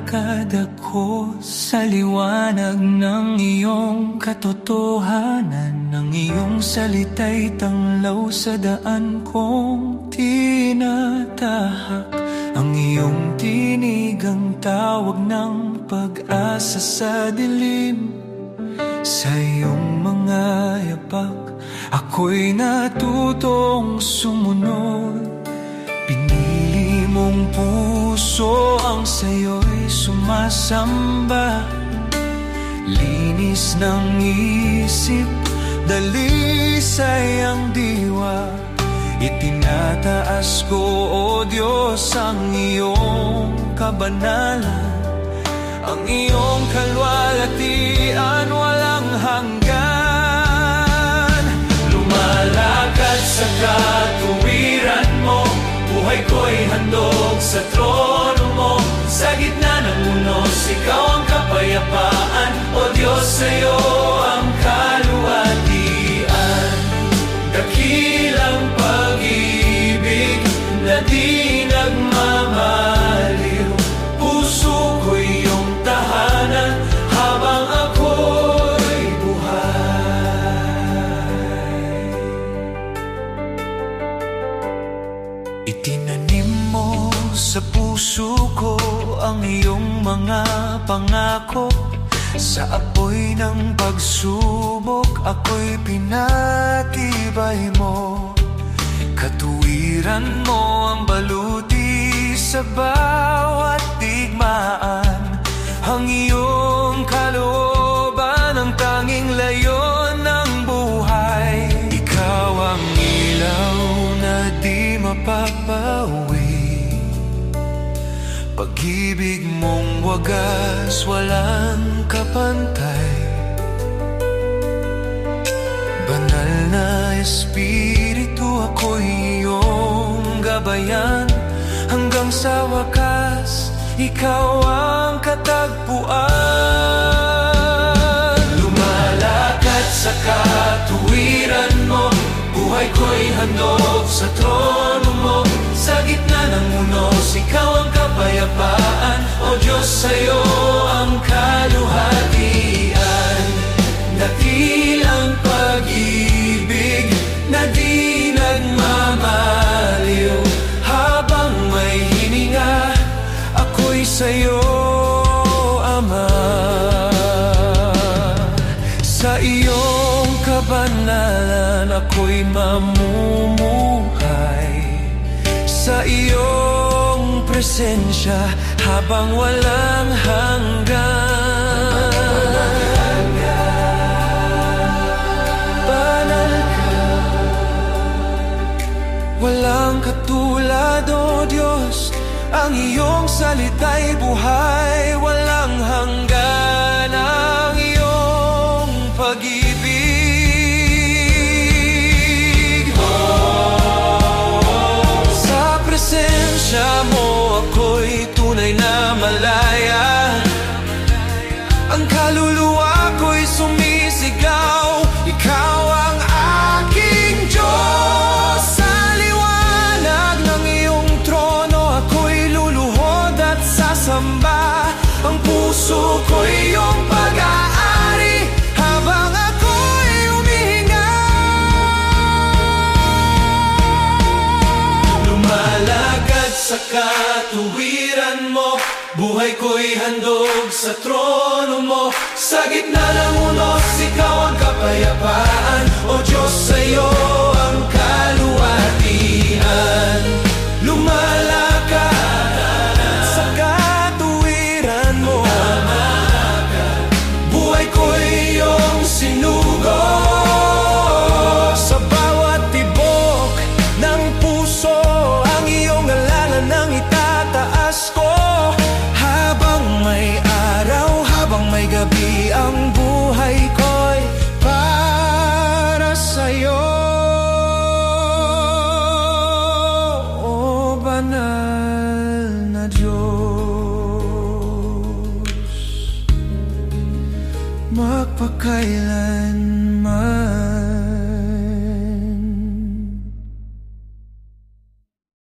Lumalakad ako sa liwanag ng iyong katotohanan. Ang iyong salita'y tanglaw sa daan kong tinatahak. Ang iyong tinig ang tawag ng pag-asa sa dilim. Sa iyong mga yapak, ako'y natutong sumunod. Pinili mong puso ang sa'yo'y sumasamba. Linis ng isip, dalisay ang diwa. Itinataas ko, O Diyos, ang iyong kabanalan. Ang iyong kalwalhatian walang hanggan. Lumalakad sa katuwiran mo, buhay ko'y handog sa trono mo. Sa gitna ng unos, ikaw ang kapayapaan. O Diyos, sa'yo ang kaluwalhatian. Dakilang pag-ibig na di nagmamaliw. Puso ko'y iyong tahanan habang ako'y buhay. Itinanim mo sa puso ko ang iyong mga pangako. Sa apoy ng pagsubok, ako'y pinatibay mo. Katuwiran mo ang baluti sa bawat digmaan. Ang iyong kalooban ang tanging layon ng buhay. Ikaw ang ilaw na di mapapawi. Pag-ibig mong wagas, walang kapantay. Banal na Espiritu, ako'y iyong gabayan. Hanggang sa wakas, ikaw ang katagpuan. Lumalakad sa katuwiran mo, buhay ko'y handog sa trono mo. Sa gitna ng unos, ikaw ang kapayapaan. O Diyos, sa'yo ang kaluwalhatian. Dakilang pag-ibig na di nagmamaliw. Habang may hininga, ako'y sa'yo, Ama. Sa iyong kabanalan, ako'y mamumuhay. Sa iyong presensya habang walang hanggan. Banal ka, walang katulad, O Diyos. Ang iyong salita'y buhay, walang hanggan. Ang iyong pag-ibig, sa presensya mo ako'y tunay na malaya. Ang kaluluwa ko'y sumisigaw. Ikaw ang aking Diyos. Sa liwanag ng iyong trono, ako'y luluhod at sasamba. Ang puso ko'y iyong pag-aari habang ako'y humihinga. Lumalakad sa katuwiran mo, buhay ko'y handog sa trono mo. Sa gitna ng unos, ikaw ang kapayapaan. O Diyos, sa'yo ang kaluwalhatian. Lumalakad sa katuwiran mo, buhay ko'y iyong sinugo. Sa bawat tibok ng puso, ang iyong ngalan ang itataas ko. Habang may araw, habang may gabi, ang buhay ko'y para sa'yo. O banal na Diyos, magpakailanman.